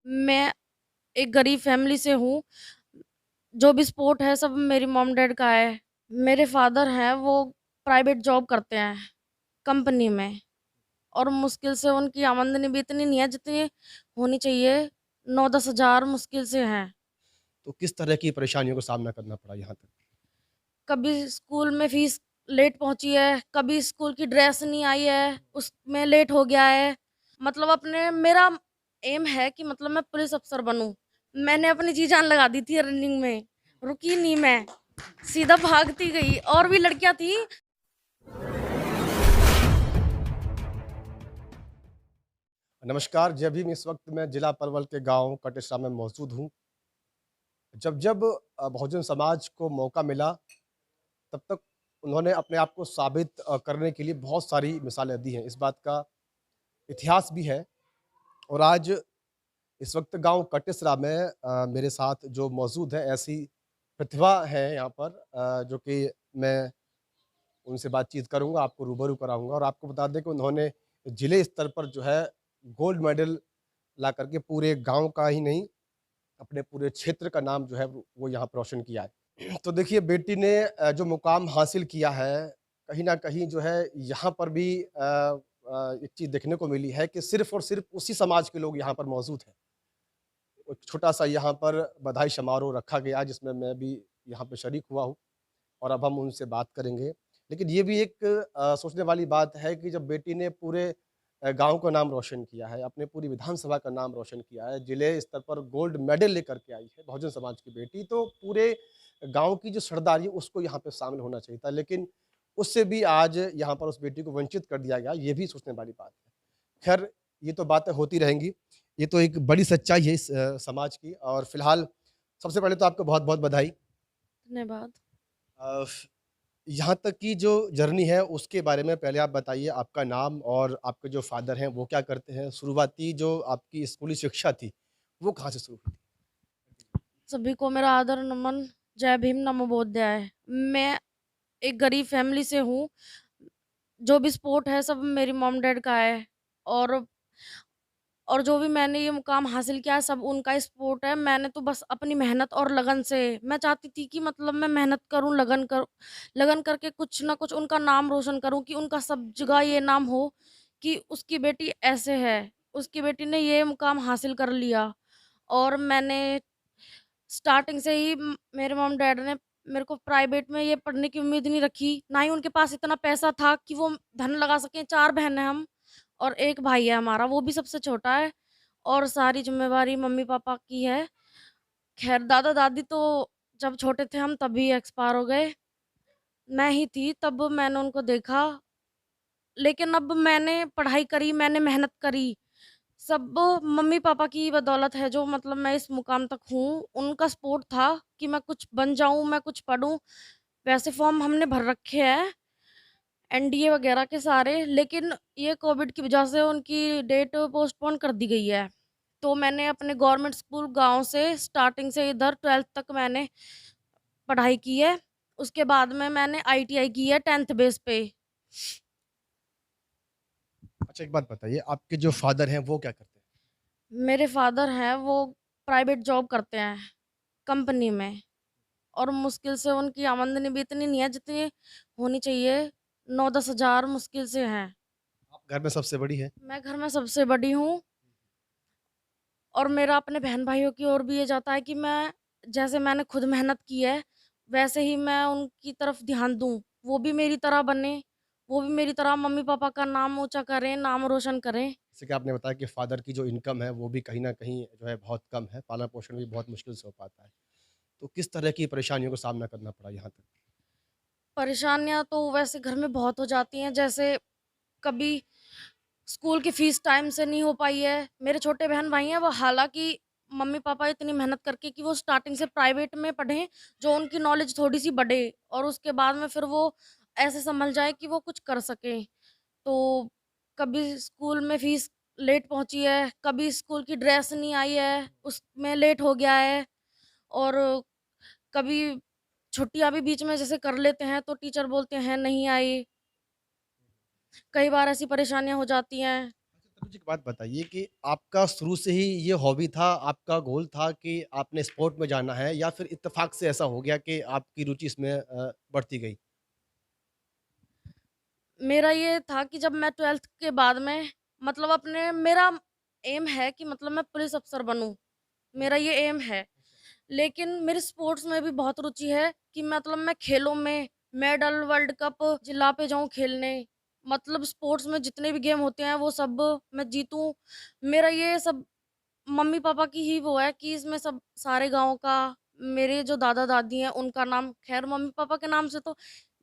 मैं एक गरीब फैमिली से हूँ। जो भी सपोर्ट है सब मेरी मॉम डैड का है। मेरे फादर हैं वो प्राइवेट जॉब करते हैं कंपनी में और मुश्किल से उनकी आमदनी भी इतनी नहीं है जितनी होनी चाहिए। 9-10 हज़ार मुश्किल से हैं। तो किस तरह की परेशानियों का सामना करना पड़ा यहाँ तक? कभी स्कूल में फीस लेट पहुँची है, कभी स्कूल की ड्रेस नहीं आई है, उसमें लेट हो गया है। मतलब अपने मेरा एम है कि मतलब मैं पुलिस अफ़सर बनूँ। मैंने अपनी जी जान लगा दी थी रनिंग में, रुकी नहीं मैं, सीधा भागती गई। और भी लड़कियाँ थी। नमस्कार, जब भी इस वक़्त मैं जिला पलवल के गाँव कटेसरा में मौजूद हूँ। जब बहुजन समाज को मौका मिला, तब तक उन्होंने अपने आप को साबित करने के लिए बहुत सारी मिसालें दी हैं। इस बात का इतिहास भी है और आज इस वक़्त गाँव कटेसरा में मेरे साथ जो मौजूद है, ऐसी प्रतिभा है यहाँ पर जो कि मैं उनसे बातचीत करूँगा, आपको रूबरू कराऊँगा और आपको बता दें कि उन्होंने जिले स्तर पर जो है गोल्ड मेडल ला कर के पूरे गाँव का ही नहीं, अपने पूरे क्षेत्र का नाम जो है वो यहाँ पर रोशन किया है। तो देखिए बेटी ने जो मुकाम हासिल किया है, कहीं न कहीं जो है यहाँ पर भी एक चीज़ देखने को मिली है कि सिर्फ़ और सिर्फ़ उसी समाज के लोग यहाँ पर मौजूद हैं। एक छोटा-सा यहाँ पर बधाई समारोह रखा गया जिसमें मैं भी यहाँ पे शरीक हुआ हूँ और अब हम उनसे बात करेंगे। लेकिन ये भी एक सोचने वाली बात है कि जब बेटी ने पूरे गाँव का नाम रोशन किया है, अपने पूरी विधानसभा का नाम रोशन किया है, जिले स्तर पर गोल्ड मेडल लेकर के आई है बहुजन समाज की बेटी, तो पूरे गाँव की जो सरदारी है उसको यहाँ पे शामिल होना चाहिए था। लेकिन उससे भी आज यहाँ पर उस बेटी को वंचित कर दिया गया, ये भी सोचने वाली बात है। ख़ैर, ये तो बातें होती रहेंगी। ये तो एक बड़ी सच्चाई है इस समाज की और फ़िलहाल सबसे पहले तो आपको बहुत-बहुत बधाई। धन्यवाद। अ, यहाँ तक की जो जर्नी है उसके बारे में पहले आप बताइए आपका नाम और आपके जो फ़ादर हैं वो क्या करते हैं? शुरुआती जो आपकी स्कूली शिक्षा थी, वो कहाँ से शुरू हुई थी? सभी को मेरा आदर नमन, जय भीम, नमो बुद्धाय। मैं एक गरीब फैमिली से हूँ। जो भी सपोर्ट है सब मेरी मॉम डैड का है। और और जो भी मैंने ये मुकाम हासिल किया है सब उनका ही सपोर्ट है। मैंने तो बस अपनी मेहनत और लगन से मैं चाहती थी कि मतलब मैं मेहनत करूँ, लगन करके कुछ ना कुछ उनका नाम रोशन करूँ कि उनका सब जगह ये नाम हो कि उसकी बेटी ऐसे है, उसकी बेटी ने ये मुकाम हासिल कर लिया। और मैंने स्टार्टिंग से ही मेरे मॉम डैड ने मेरे को प्राइवेट में ये पढ़ने की उम्मीद नहीं रखी, ना ही उनके पास इतना पैसा था कि वो धन लगा सकें। 4 बहन हैं हम और 1 भाई है हमारा, वो भी सबसे छोटा है और सारी ज़िम्मेवारी मम्मी-पापा की है। ख़ैर दादा-दादी तो जब छोटे थे हम तभी एक्सपायर हो गए। मैं ही थी तब मैंने उनको देखा, लेकिन अब मैंने पढ़ाई करी, मैंने मेहनत करी। सब मम्मी-पापा की बदौलत है जो मतलब मैं इस मुकाम तक हूँ। उनका सपोर्ट था कि मैं कुछ बन जाऊँ, मैं कुछ पढ़ूँ। वैसे फ़ॉर्म हमने भर रखे हैं, एनडीए वग़ैरह के सारे, लेकिन ये कोविड की वजह से उनकी डेट पोस्टपोन कर दी गई है। तो मैंने अपने गवर्नमेंट स्कूल गाँव से स्टार्टिंग से इधर 12th तक मैंने पढ़ाई की है। उसके बाद में मैंने आईटीआई की है 10th बेस पे। अच्छा एक बात बताइए, आपके जो फ़ादर हैं वो क्या करते हैं? मेरे फ़ादर हैं वो प्राइवेट जॉब करते हैं कंपनी में। और मुश्किल से उनकी आमदनी भी इतनी नहीं है जितनी होनी चाहिए। 9-10 हज़ार मुश्किल से हैं। आप घर में सबसे बड़ी हैं? मैं घर में सबसे बड़ी हूँ और मेरा अपने बहन-भाइयों की ओर भी ये जाता है कि मैं जैसे मैंने खुद मेहनत की है, वैसे ही मैं उनकी तरफ ध्यान दूँ। वो भी मेरी तरह बने, वो भी मेरी तरह मम्मी-पापा का नाम ऊँचा करें, नाम रोशन करें। जैसे कि आपने बताया कि फ़ादर की जो इनकम है वो भी कहीं न कहीं जो है बहुत कम है, पालन-पोषण भी बहुत मुश्किल से हो पाता है। तो किस तरह की परेशानियों का सामना करना पड़ा यहाँ तक? परेशानियाँ तो वैसे घर में बहुत हो जाती हैं, जैसे कभी स्कूल की फीस टाइम से नहीं हो पाई है। मेरे छोटे बहन-भाई हैं, वो हालाँकि मम्मी-पापा इतनी मेहनत करके कि वो स्टार्टिंग से प्राइवेट में पढ़ें, जो उनकी नॉलेज थोड़ी-सी बढ़े और उसके बाद में फिर वो ऐसे संभल जाएँ कि वो कुछ कर सकें। तो कभी स्कूल में फीस लेट पहुँची है, कभी स्कूल की ड्रेस नहीं आई है, उसमें लेट हो गया है और कभी छुट्टियाँ भी बीच में जैसे कर लेते हैं, तो टीचर बोलते हैं नहीं आई। कई बार ऐसी परेशानियाँ हो जाती हैं। मुझे एक बात बताइए कि आपका शुरू से ही ये हॉबी था, आपका गोल था कि आपने स्पोर्ट में जाना है या फिर इत्तेफ़ाक से ऐसा हो गया कि आपकी रुचि इसमें बढ़ती गई? मेरा ये था कि जब मैं 12th के बाद में मतलब अपने मेरा एम है कि मतलब मैं पुलिस अफ़सर बनूँ, मेरा ये एम है। लेकिन मेरी स्पोर्ट्स में भी बहुत रुचि है कि मतलब मैं खेलों में मेडल, वर्ल्ड कप जिला पे जाऊँ खेलने। मतलब स्पोर्ट्स में जितने भी गेम होते हैं वो सब मैं जीतूँ। मेरा ये सब मम्मी-पापा की ही वो है कि इसमें सब सारे गाँव का मेरे जो दादा-दादी हैं उनका नाम ख़ैर मम्मी-पापा के नाम से तो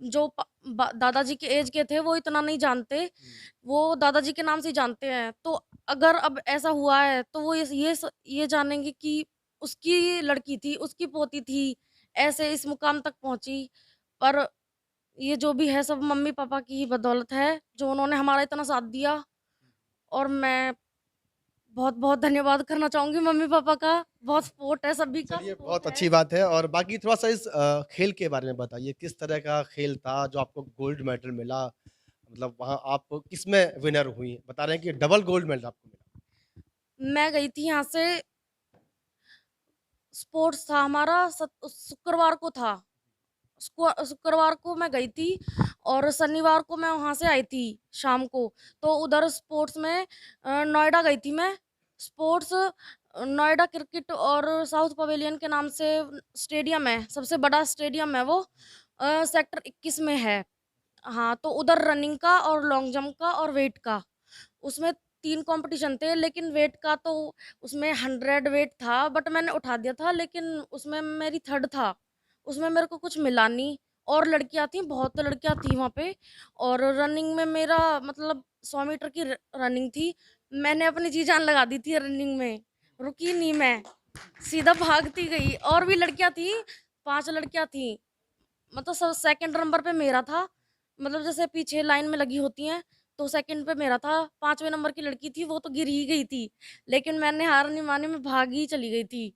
जो दादाजी के ऐज के थे वो इतना नहीं जानते, वो दादाजी के नाम से ही जानते हैं। तो अगर अब ऐसा हुआ है तो वो ये जानेंगे कि उसकी लड़की थी, उसकी पोती थी, ऐसे इस मुकाम तक पहुँची। पर ये जो भी है सब मम्मी-पापा की ही बदौलत है, जो उन्होंने हमारा इतना साथ दिया और मैं बहुत-बहुत धन्यवाद करना चाहूँगी मम्मी-पापा का। बहुत सपोर्ट है, सभी का चलिए, सपोर्ट बहुत है। अच्छी बात है और बाकी थोड़ा-सा इस खेल के बारे में बताइए, किस तरह का खेल था जो आपको गोल्ड मेडल मिला? मतलब वहाँ आप किसमें विनर हुईं? बता रहे हैं कि डबल गोल्ड मेडल आपको मिला। मैं गई थी यहाँ से स्पोर्ट्स था हमारा शुक्रवार को था। शुक्रवार को मैं गई थी और शनिवार को मैं वहाँ से आई थी शाम को। तो उधर स्पोर्ट्स में नोएडा गई थी मैं। स्पोर्ट्स नोएडा क्रिकेट और साउथ पवेलियन के नाम से स्टेडियम है, सबसे बड़ा स्टेडियम है वो सेक्टर 21 में है। हाँ, तो उधर रनिंग का और लॉन्ग जंप का और वेट का, उसमें 3 कॉम्पिटिशन थे लेकिन वेट का तो उसमें 100 वेट था बट मैंने उठा दिया था लेकिन उसमें मेरी 3rd था। उसमें मेरे को कुछ मिला नहीं और लड़कियाँ थीं, बहुत लड़कियाँ थीं वहाँ पे और रनिंग में मेरा मतलब 100 मीटर की रनिंग थी। मैंने अपनी जी जान लगा दी थी रनिंग में, रुकी नहीं मैं, सीधा भागती गई और भी लड़कियाँ थीं, 5 लड़कियाँ थीं। मतलब सेकंड नंबर पे मेरा था। मतलब जैसे पीछे लाइन में लगी होती हैं, तो सेकंड पे मेरा था। 5वें नंबर की लड़की थी, वो तो गिर ही गई थी। लेकिन मैंने हार नहीं मानी, मैं भागी ही चली गई थी।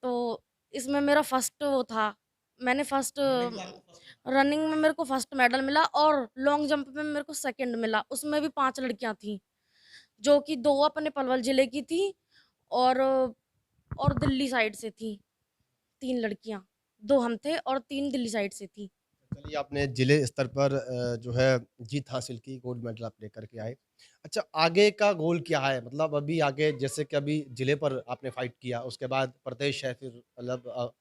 तो इसमें मेरा फर्स्ट वो था। मैंने फर्स्ट रनिंग में मेरे को फर्स्ट मेडल मिला और लॉन्ग जंप में मेरे को सेकंड मिला। उसमें भी 5 लड़कियाँ थीं, जो कि 2 अपने पलवल जिले की थी और दिल्ली साइड से थी, 3 लड़कियाँ। 2 हम थे और 3 दिल्ली साइड से थी। चलिए, आपने जिले स्तर पर जो है जीत हासिल की, गोल्ड मेडल आप लेकर के आए। अच्छा, आगे का गोल क्या है? मतलब अभी आगे जैसे कि अभी जिले पर आपने फाइट किया, उसके बाद प्रदेश है, फिर मतलब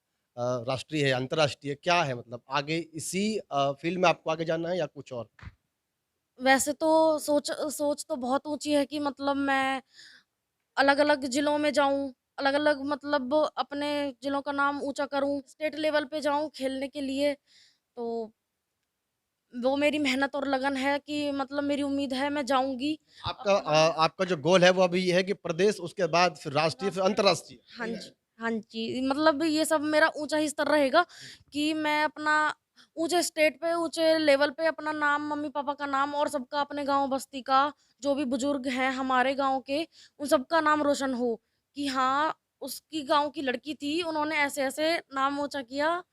राष्ट्रीय है, अंतर्राष्ट्रीय, क्या है मतलब आगे इसी फ़ील्ड में आपको आगे जाना है या कुछ और? वैसे तो सोच सोच तो बहुत ऊँची है कि मतलब मैं अलग-अलग ज़िलों में जाऊँ, अलग-अलग मतलब अपने ज़िलों का नाम ऊँचा करूँ, स्टेट लेवल पे जाऊँ खेलने के लिए। तो वो मेरी मेहनत और लगन है कि मतलब मेरी उम्मीद है मैं जाऊँगी। आपका जो गोल है वो अभी ये है कि प्रदेश, उसके बाद फिर राष्ट्रीय, फिर राष्ट्रीय अंतर्राष्ट्रीय, हाँ सही है? जी, हाँ जी। मतलब ये सब मेरा ऊँचा ही स्तर रहेगा कि मैं अपना ऊँचे स्टेट पे, ऊँचे लेवल पे अपना नाम, मम्मी-पापा का नाम और सबका अपने गाँव बस्ती का, जो भी बुजुर्ग हैं हमारे गाँव के, उन सबका नाम रोशन हो कि हाँ, उसकी गाँव की लड़की थी, उन्होंने ऐसे-ऐसे नाम ऊँचा किया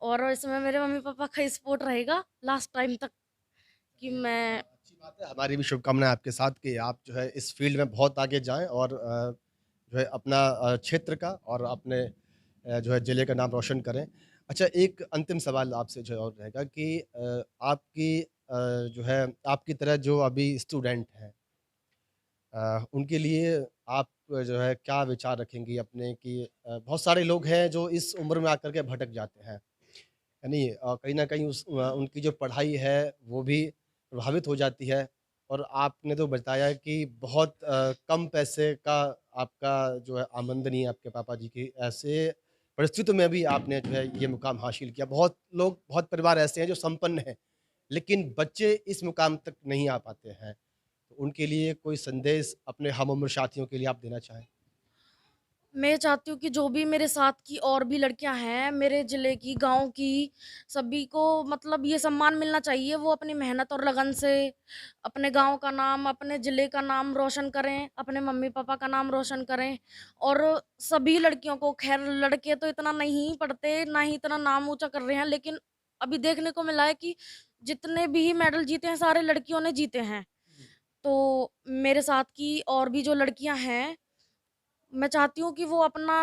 और इसमें मेरे मम्मी-पापा का सपोर्ट रहेगा लास्ट टाइम तक कि चलिए, मैं अच्छी बात है, हमारी भी शुभकामनाएँ आपके साथ कि आप जो है इस फ़ील्ड में बहुत आगे जाएँ और जो है अपना क्षेत्र का और अपने जो है ज़िले का नाम रोशन करें। अच्छा, एक अंतिम सवाल आपसे जो है और रहेगा कि आपकी जो है आपकी तरह जो अभी स्टूडेंट हैं उनके लिए आप जो है क्या विचार रखेंगी अपने कि बहुत सारे लोग हैं जो इस उम्र में आकर के भटक जाते हैं। यानी कहीं न कहीं उनकी जो पढ़ाई है वो भी प्रभावित हो जाती है और आपने तो बताया कि बहुत कम पैसे का आपका जो है आमदनी है आपके पापा जी की, ऐसे परिस्थितियों में भी आपने जो है ये मुकाम हासिल किया। बहुत लोग, बहुत परिवार ऐसे हैं जो संपन्न हैं, लेकिन बच्चे इस मुकाम तक नहीं आ पाते हैं। तो उनके लिए कोई संदेश अपने हम उम्र साथियों के लिए आप देना चाहें? मैं चाहती हूँ कि जो भी मेरे साथ की और भी लड़कियाँ हैं, मेरे ज़िले की, गाँव की, सभी को मतलब ये सम्मान मिलना चाहिए। वो अपनी मेहनत और लगन से अपने गाँव का नाम, अपने ज़िले का नाम रोशन करें, अपने मम्मी-पापा का नाम रोशन करें और सभी लड़कियों को ख़ैर लड़के तो इतना नहीं पढ़ते, ना ही इतना नाम ऊँचा कर रहे हैं, लेकिन अभी देखने को मिला है कि जितने भी मेडल जीते हैं, सारे लड़कियों ने जीते हैं। तो मेरे साथ की और भी जो लड़कियाँ हैं, मैं चाहती हूँ कि वो अपना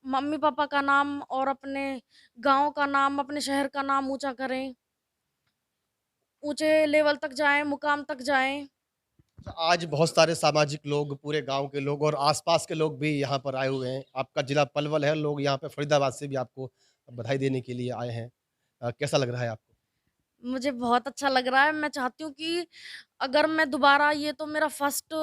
मम्मी-पापा का नाम और अपने गाँव का नाम, अपने शहर का नाम ऊँचा करें, ऊँचे लेवल तक जाएँ, मुकाम तक जाएँ। आज बहुत सारे सामाजिक लोग, पूरे गाँव के लोग और आस-पास के लोग भी यहाँ पर आए हुए हैं। आपका ज़िला पलवल है, लोग यहाँ पे फरीदाबाद से भी आपको बधाई देने के लिए आए हैं। कैसा लग रहा है आपको? मुझे बहुत अच्छा लग रहा है, मैं चाहती हूँ कि अगर मैं दोबारा ये तो मेरा फर्स्ट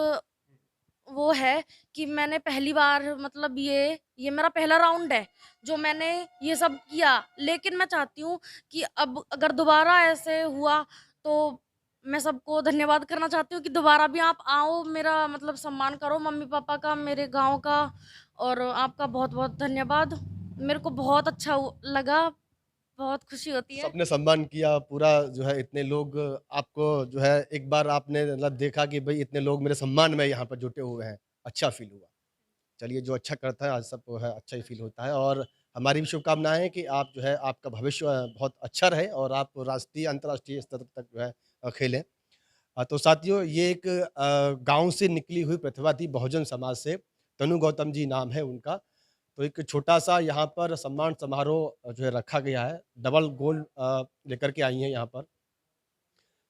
वो है कि मैंने पहली बार मतलब ये मेरा पहला राउंड है, जो मैंने ये सब किया। लेकिन मैं चाहती हूँ कि अब अगर दोबारा ऐसे हुआ, तो मैं सबको धन्यवाद करना चाहती हूँ कि दोबारा भी आप आओ, मेरा मतलब सम्मान करो मम्मी-पापा का, मेरे गाँव का और आपका बहुत-बहुत धन्यवाद। मेरे को बहुत अच्छा लगा, बहुत खुशी होती है। सबने सम्मान किया, पूरा जो है इतने लोग आपको जो है एक बार आपने मतलब देखा कि भई इतने लोग मेरे सम्मान में यहाँ पर जुटे हुए हैं, अच्छा फ़ील हुआ। चलिए जो अच्छा करता है आज सबको है अच्छा ही फ़ील होता है और हमारी भी शुभकामनाएँ हैं कि आप जो है आपका भविष्य बहुत अच्छा रहे और आप राष्ट्रीय, अंतर्राष्ट्रीय स्तर तक जो है खेलें। तो साथियों ये एक गाँव से निकली हुई प्रतिभा थी बहुजन समाज से, तनु गौतम जी नाम है उनका। तो एक छोटा-सा यहाँ पर सम्मान समारोह जो है रखा गया है, डबल गोल्ड लेकर के आई हैं यहाँ पर।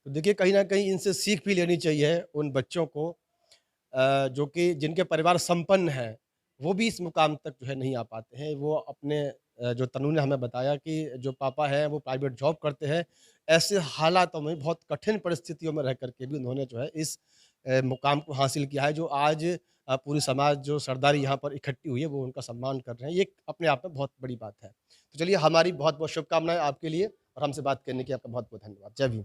तो देखिए कहीं न कहीं इनसे सीख भी लेनी चाहिए उन बच्चों को जो कि जिनके परिवार संपन्न हैं, वो भी इस मुकाम तक जो है नहीं आ पाते हैं। वो अपने जो तनु ने हमें बताया कि जो पापा हैं वो प्राइवेट जॉब करते हैं। ऐसे हालातों में बहुत कठिन परिस्थितियों में रह कर के भी उन्होंने जो है इस मुकाम को हासिल किया है जो आज पूरी समाज जो सरदारी यहाँ पर इकट्ठी हुई है वो उनका सम्मान कर रहे हैं। ये अपने आप में बहुत बड़ी बात है। तो चलिए हमारी बहुत-बहुत शुभकामनाएँ आपके लिए और हमसे बात करने के लिए आपका बहुत-बहुत धन्यवाद। जय भीम।